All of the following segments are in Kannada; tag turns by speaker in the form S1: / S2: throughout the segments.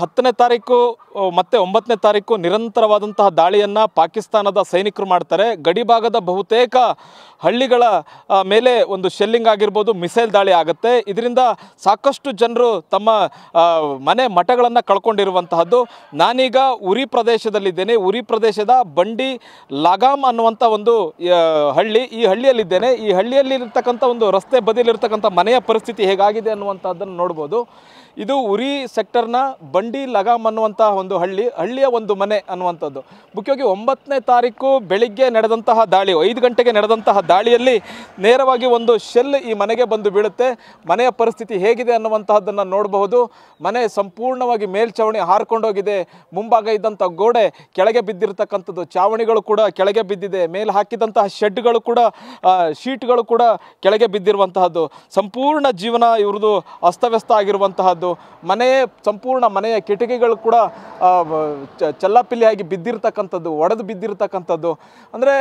S1: 10ನೇ ತಾರೀಕು ಮತ್ತು 9ನೇ ತಾರೀಕು ನಿರಂತರವಾದಂತಹ ದಾಳಿಯನ್ನು ಪಾಕಿಸ್ತಾನದ ಸೈನಿಕರು ಮಾಡ್ತಾರೆ. ಗಡಿಭಾಗದ ಬಹುತೇಕ ಹಳ್ಳಿಗಳ ಮೇಲೆ ಒಂದು ಶೆಲ್ಲಿಂಗ್ ಆಗಿರ್ಬೋದು, ಮಿಸೈಲ್ ದಾಳಿ ಆಗುತ್ತೆ. ಇದರಿಂದ ಸಾಕಷ್ಟು ಜನರು ತಮ್ಮ ಮನೆ ಮಠಗಳನ್ನು ಕಳ್ಕೊಂಡಿರುವಂತಹದ್ದು. ನಾನೀಗ ಉರಿ ಪ್ರದೇಶದಲ್ಲಿದ್ದೇನೆ. ಉರಿ ಪ್ರದೇಶದ ಬಂಡಿ ಲಗಾಮ್ ಅನ್ನುವಂಥ ಒಂದು ಹಳ್ಳಿ, ಈ ಹಳ್ಳಿಯಲ್ಲಿದ್ದೇನೆ. ಈ ಹಳ್ಳಿಯಲ್ಲಿರ್ತಕ್ಕಂಥ ಒಂದು ರಸ್ತೆ ಬದಿಯಲ್ಲಿರ್ತಕ್ಕಂಥ ಮನೆಯ ಪರಿಸ್ಥಿತಿ ಹೇಗಾಗಿದೆ ಅನ್ನುವಂಥದ್ದನ್ನು ನೋಡ್ಬೋದು. ಇದು ಉರಿ ಸೆಕ್ಟರ್ನ ಬಂಡಿ ಲಗಾಮ್ ಅನ್ನುವಂಥ ಒಂದು ಹಳ್ಳಿಯ ಒಂದು ಮನೆ ಅನ್ನುವಂಥದ್ದು. ಮುಖ್ಯವಾಗಿ 9ನೇ ತಾರೀಕು ಬೆಳಿಗ್ಗೆ ನಡೆದಂತಹ ದಾಳಿ, 5 ಗಂಟೆಗೆ ನಡೆದಂತಹ ದಾಳಿಯಲ್ಲಿ ನೇರವಾಗಿ ಒಂದು ಶೆಲ್ ಈ ಮನೆಗೆ ಬಂದು ಬೀಳುತ್ತೆ. ಮನೆಯ ಪರಿಸ್ಥಿತಿ ಹೇಗಿದೆ ಅನ್ನುವಂತಹದ್ದನ್ನು ನೋಡಬಹುದು. ಮನೆ ಸಂಪೂರ್ಣವಾಗಿ ಮೇಲ್ಛಾವಣಿ ಹಾರ್ಕೊಂಡೋಗಿದೆ. ಮುಂಭಾಗ ಇದ್ದಂಥ ಗೋಡೆ ಕೆಳಗೆ ಬಿದ್ದಿರತಕ್ಕಂಥದ್ದು, ಚಾವಣಿಗಳು ಕೂಡ ಕೆಳಗೆ ಬಿದ್ದಿದೆ. ಮೇಲೆ ಹಾಕಿದಂತಹ ಶೆಡ್ಗಳು ಕೂಡ, ಶೀಟ್ಗಳು ಕೂಡ ಕೆಳಗೆ ಬಿದ್ದಿರುವಂತಹದ್ದು. ಸಂಪೂರ್ಣ ಜೀವನ ಇವ್ರದ್ದು ಅಸ್ತವ್ಯಸ್ತ ಆಗಿರುವಂತಹದ್ದು. ಮನೆಯೇ ಸಂಪೂರ್ಣ ಮನೆಯ ಕಿಟಕಿಗಳು ಕೂಡ ಚಲ್ಲಾಪಿಲ್ಲಿಯಾಗಿ ಬಿದ್ದಿರ್ತಕ್ಕಂಥದ್ದು, ಒಡೆದು ಬಿದ್ದಿರ್ತಕ್ಕಂಥದ್ದು. ಅಂದರೆ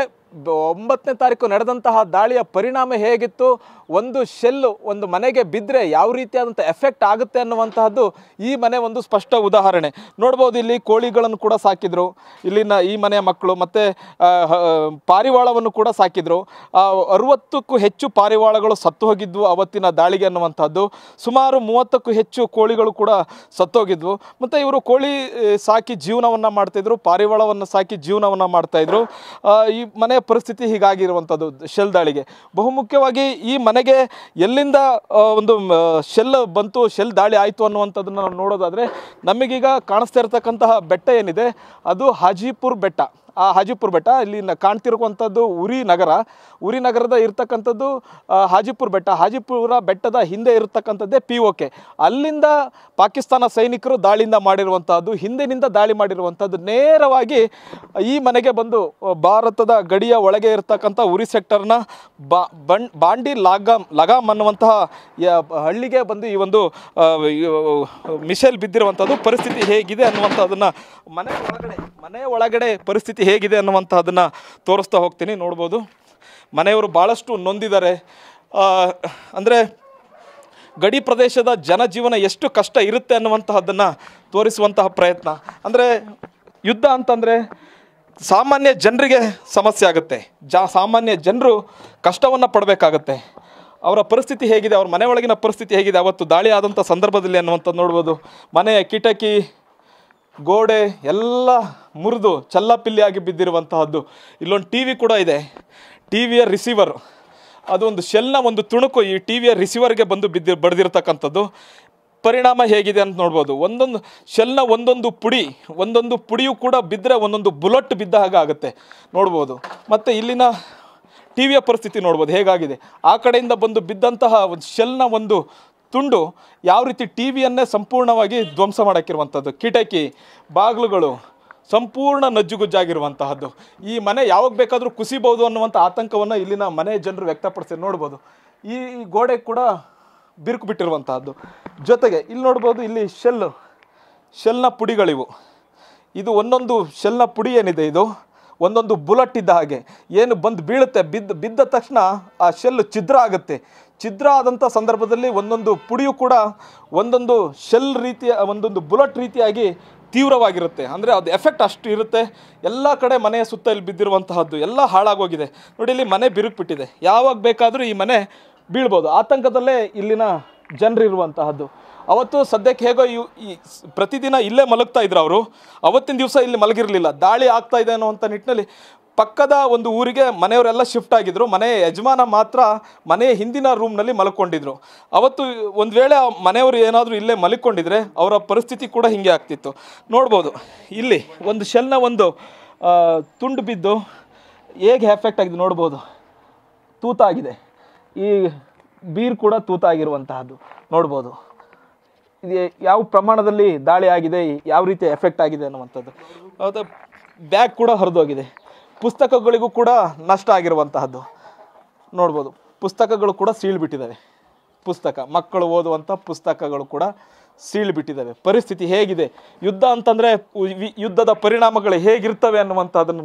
S1: 9ನೇ ತಾರೀಕು ನಡೆದಂತಹ ದಾಳಿಯ ಪರಿಣಾಮ ಹೇಗಿತ್ತು, ಒಂದು ಶೆಲ್ಲು ಒಂದು ಮನೆಗೆ ಬಿದ್ದರೆ ಯಾವ ರೀತಿಯಾದಂಥ ಎಫೆಕ್ಟ್ ಆಗುತ್ತೆ ಅನ್ನುವಂತಹದ್ದು ಈ ಮನೆ ಒಂದು ಸ್ಪಷ್ಟ ಉದಾಹರಣೆ. ನೋಡ್ಬೋದು, ಇಲ್ಲಿ ಕೋಳಿಗಳನ್ನು ಕೂಡ ಸಾಕಿದ್ರು ಇಲ್ಲಿನ ಈ ಮನೆಯ ಮಕ್ಕಳು. ಮತ್ತು ಪಾರಿವಾಳವನ್ನು ಕೂಡ ಸಾಕಿದ್ರು. 60ಕ್ಕೂ ಹೆಚ್ಚು ಪಾರಿವಾಳಗಳು ಸತ್ತು ಹೋಗಿದ್ವು ಅವತ್ತಿನ ದಾಳಿಗೆ ಅನ್ನುವಂಥದ್ದು. ಸುಮಾರು 30ಕ್ಕೂ ಹೆಚ್ಚು ಕೋಳಿಗಳು ಕೂಡ ಸತ್ತೋಗಿದ್ವು. ಮತ್ತು ಇವರು ಕೋಳಿ ಸಾಕಿ ಜೀವನವನ್ನು ಮಾಡ್ತಾಯಿದ್ರು, ಪಾರಿವಾಳವನ್ನು ಸಾಕಿ ಜೀವನವನ್ನು ಮಾಡ್ತಾಯಿದ್ರು. ಈ ಮನೆಯ ಪರಿಸ್ಥಿತಿ ಹೀಗಾಗಿರುವಂಥದ್ದು ಶೆಲ್ ದಾಳಿಗೆ. ಬಹುಮುಖ್ಯವಾಗಿ ಈ ಮನೆಗೆ ಎಲ್ಲಿಂದ ಒಂದು ಶೆಲ್ ಬಂತು, ಶೆಲ್ ದಾಳಿ ಆಯಿತು ಅನ್ನುವಂಥದ್ದನ್ನು ನಾವು ನೋಡೋದಾದರೆ, ನಮಗೀಗ ಕಾಣಿಸ್ತಾ ಇರತಕ್ಕಂತಹ ಬೆಟ್ಟ ಏನಿದೆ ಅದು ಹಾಜಿಪುರ್ ಬೆಟ್ಟ. ಆ ಹಾಜಿಪುರ್ ಬೆಟ್ಟ ಇಲ್ಲಿ ಕಾಣ್ತಿರುವಂಥದ್ದು ಉರಿ ನಗರದ ಇರ್ತಕ್ಕಂಥದ್ದು ಹಾಜಿಪುರ್ ಬೆಟ್ಟ. ಹಾಜಿಪುರ ಬೆಟ್ಟದ ಹಿಂದೆ ಇರತಕ್ಕಂಥದ್ದೇ POK. ಅಲ್ಲಿಂದ ಪಾಕಿಸ್ತಾನ ಸೈನಿಕರು ದಾಳಿಯಿಂದ ಮಾಡಿರುವಂಥದ್ದು, ಹಿಂದಿನಿಂದ ದಾಳಿ ಮಾಡಿರುವಂಥದ್ದು. ನೇರವಾಗಿ ಈ ಮನೆಗೆ ಬಂದು ಭಾರತದ ಗಡಿಯ ಒಳಗೆ ಇರತಕ್ಕಂಥ ಉರಿ ಸೆಕ್ಟರ್ನ ಬಾಂಡಿ ಲಗಾಮ್ ಅನ್ನುವಂತಹ ಹಳ್ಳಿಗೆ ಬಂದು ಈ ಒಂದು ಮಿಸೈಲ್ ಬಿದ್ದಿರುವಂಥದ್ದು. ಪರಿಸ್ಥಿತಿ ಹೇಗಿದೆ ಅನ್ನುವಂಥದ್ದನ್ನು ಮನೆ ಒಳಗಡೆ ಪರಿಸ್ಥಿತಿ ಹೇಗಿದೆ ಅನ್ನುವಂಥದ್ದನ್ನು ತೋರಿಸ್ತಾ ಹೋಗ್ತೀನಿ. ನೋಡ್ಬೋದು, ಮನೆಯವರು ಭಾಳಷ್ಟು ನೊಂದಿದ್ದಾರೆ. ಅಂದರೆ ಗಡಿ ಪ್ರದೇಶದ ಜನಜೀವನ ಎಷ್ಟು ಕಷ್ಟ ಇರುತ್ತೆ ಅನ್ನುವಂತಹದ್ದನ್ನು ತೋರಿಸುವಂತಹ ಪ್ರಯತ್ನ. ಅಂದರೆ ಯುದ್ಧ ಅಂತಂದರೆ ಸಾಮಾನ್ಯ ಜನರಿಗೆ ಸಮಸ್ಯೆ ಆಗುತ್ತೆ, ಸಾಮಾನ್ಯ ಜನರು ಕಷ್ಟವನ್ನು ಪಡಬೇಕಾಗತ್ತೆ. ಅವರ ಪರಿಸ್ಥಿತಿ ಹೇಗಿದೆ, ಅವ್ರ ಮನೆ ಒಳಗಿನ ಪರಿಸ್ಥಿತಿ ಹೇಗಿದೆ ಅವತ್ತು ದಾಳಿ ಆದಂಥ ಸಂದರ್ಭದಲ್ಲಿ ಅನ್ನುವಂಥದ್ದು ನೋಡ್ಬೋದು. ಮನೆಯ ಕಿಟಕಿ ಗೋಡೆ ಎಲ್ಲ ಮುರಿದು ಚಲ್ಲಾಪಿಲ್ಲಿಯಾಗಿ ಬಿದ್ದಿರುವಂತಹದ್ದು. ಇಲ್ಲೊಂದು TV ಕೂಡ ಇದೆ, TVಯ ರಿಸೀವರ್. ಅದು ಒಂದು ಶೆಲ್ನ ಒಂದು ತುಣುಕು ಈ TVಯ ರಿಸೀವರ್ಗೆ ಬಂದು ಬಡ್ದಿರ್ತಕ್ಕಂಥದ್ದು. ಪರಿಣಾಮ ಹೇಗಿದೆ ಅಂತ ನೋಡ್ಬೋದು. ಒಂದೊಂದು ಶೆಲ್ನ ಒಂದೊಂದು ಪುಡಿಯೂ ಕೂಡ ಬಿದ್ದರೆ ಒಂದೊಂದು ಬುಲೆಟ್ ಬಿದ್ದ ಹಾಗೆ ಆಗುತ್ತೆ ನೋಡ್ಬೋದು. ಮತ್ತು ಇಲ್ಲಿನ TVಯ ಪರಿಸ್ಥಿತಿ ನೋಡ್ಬೋದು ಹೇಗಾಗಿದೆ. ಆ ಕಡೆಯಿಂದ ಬಂದು ಬಿದ್ದಂತಹ ಒಂದು ಶೆಲ್ನ ಒಂದು ತುಂಡು ಯಾವ ರೀತಿ TVಯನ್ನೇ ಸಂಪೂರ್ಣವಾಗಿ ಧ್ವಂಸ ಮಾಡೋಕ್ಕಿರುವಂಥದ್ದು. ಕಿಟಕಿ ಬಾಗಿಲುಗಳು ಸಂಪೂರ್ಣ ನಜ್ಜುಗುಜ್ಜಾಗಿರುವಂತಹದ್ದು. ಈ ಮನೆ ಯಾವಾಗ ಬೇಕಾದರೂ ಕುಸಿಬಹುದು ಅನ್ನುವಂಥ ಆತಂಕವನ್ನು ಇಲ್ಲಿನ ಮನೆ ಜನರು ವ್ಯಕ್ತಪಡಿಸಿ ನೋಡ್ಬೋದು. ಈ ಗೋಡೆ ಕೂಡ ಬಿರುಕು ಬಿಟ್ಟಿರುವಂತಹದ್ದು. ಜೊತೆಗೆ ಇಲ್ಲಿ ನೋಡ್ಬೋದು, ಇಲ್ಲಿ ಶೆಲ್ನ ಪುಡಿಗಳಿವು. ಇದು ಒಂದೊಂದು ಶೆಲ್ನ ಪುಡಿ ಏನಿದೆ, ಇದು ಒಂದೊಂದು ಬುಲೆಟ್ ಇದ್ದ ಹಾಗೆ ಏನು ಬಂದು ಬೀಳುತ್ತೆ. ಬಿದ್ದ ತಕ್ಷಣ ಆ ಶೆಲ್ ಛಿದ್ರ ಆಗುತ್ತೆ. ಛಿದ್ರ ಆದಂಥ ಸಂದರ್ಭದಲ್ಲಿ ಒಂದೊಂದು ಪುಡಿಯು ಕೂಡ ಒಂದೊಂದು ಶೆಲ್ ರೀತಿಯ ಒಂದೊಂದು ಬುಲೆಟ್ ರೀತಿಯಾಗಿ ತೀವ್ರವಾಗಿರುತ್ತೆ. ಅಂದರೆ ಅದು ಎಫೆಕ್ಟ್ ಅಷ್ಟು ಇರುತ್ತೆ. ಎಲ್ಲ ಕಡೆ ಮನೆಯ ಸುತ್ತ ಇಲ್ಲಿ ಬಿದ್ದಿರುವಂತಹದ್ದು ಎಲ್ಲ ಹಾಳಾಗೋಗಿದೆ ನೋಡಿ. ಇಲ್ಲಿ ಮನೆ ಬಿರುಕು ಬಿಟ್ಟಿದೆ, ಯಾವಾಗ ಬೇಕಾದರೂ ಈ ಮನೆ ಬೀಳ್ಬೋದು. ಆತಂಕದಲ್ಲೇ ಇಲ್ಲಿನ ಜನರು ಇರುವಂತಹದ್ದು. ಅವತ್ತು ಸದ್ಯಕ್ಕೆ ಹೇಗೋ ಈ ಪ್ರತಿದಿನ ಇಲ್ಲೇ ಮಲಗ್ತಾ ಇದ್ರು ಅವರು. ಅವತ್ತಿನ ದಿವಸ ಇಲ್ಲಿ ಮಲಗಿರಲಿಲ್ಲ. ದಾಳಿ ಆಗ್ತಾ ಇದೆ ಅನ್ನುವಂಥ ನಿಟ್ಟಿನಲ್ಲಿ ಪಕ್ಕದ ಒಂದು ಊರಿಗೆ ಮನೆಯವರೆಲ್ಲ ಶಿಫ್ಟ್ ಆಗಿದ್ರು. ಮನೆಯ ಯಜಮಾನ ಮಾತ್ರ ಮನೆಯ ಹಿಂದಿನ ರೂಮ್ನಲ್ಲಿ ಮಲ್ಕೊಂಡಿದ್ರು. ಅವತ್ತು ಒಂದು ವೇಳೆ ಮನೆಯವರು ಏನಾದರೂ ಇಲ್ಲೇ ಮಲ್ಕೊಂಡಿದ್ರೆ ಅವರ ಪರಿಸ್ಥಿತಿ ಕೂಡ ಹೀಗೆ ಆಗ್ತಿತ್ತು. ನೋಡ್ಬೋದು, ಇಲ್ಲಿ ಒಂದು ಶೆಲ್ನ ಒಂದು ತುಂಡು ಬಿದ್ದು ಹೇಗೆ ಎಫೆಕ್ಟ್ ಆಗಿದೆ ನೋಡ್ಬೋದು. ತೂತಾಗಿದೆ, ಈ ಬೀರ್ ಕೂಡ ತೂತಾಗಿರುವಂತಹದ್ದು ನೋಡ್ಬೋದು. ಇದು ಯಾವ ಪ್ರಮಾಣದಲ್ಲಿ ದಾಳಿ ಆಗಿದೆ, ಯಾವ ರೀತಿ ಎಫೆಕ್ಟ್ ಆಗಿದೆ ಅನ್ನುವಂಥದ್ದು. ಅದು ಬ್ಯಾಗ್ ಕೂಡ ಹರಿದೋಗಿದೆ. ಪುಸ್ತಕಗಳಿಗೂ ಕೂಡ ನಷ್ಟ ಆಗಿರುವಂತಹದ್ದು ನೋಡ್ಬೋದು. ಪುಸ್ತಕಗಳು ಕೂಡ ಸೀಳ್ಬಿಟ್ಟಿದ್ದಾವೆ. ಮಕ್ಕಳು ಓದುವಂಥ ಪುಸ್ತಕಗಳು ಕೂಡ ಸೀಳ್ಬಿಟ್ಟಿದ್ದಾವೆ. ಪರಿಸ್ಥಿತಿ ಹೇಗಿದೆ, ಯುದ್ಧ ಅಂತಂದರೆ ಯುದ್ಧದ ಪರಿಣಾಮಗಳು ಹೇಗಿರ್ತವೆ ಅನ್ನುವಂಥದ್ದನ್ನು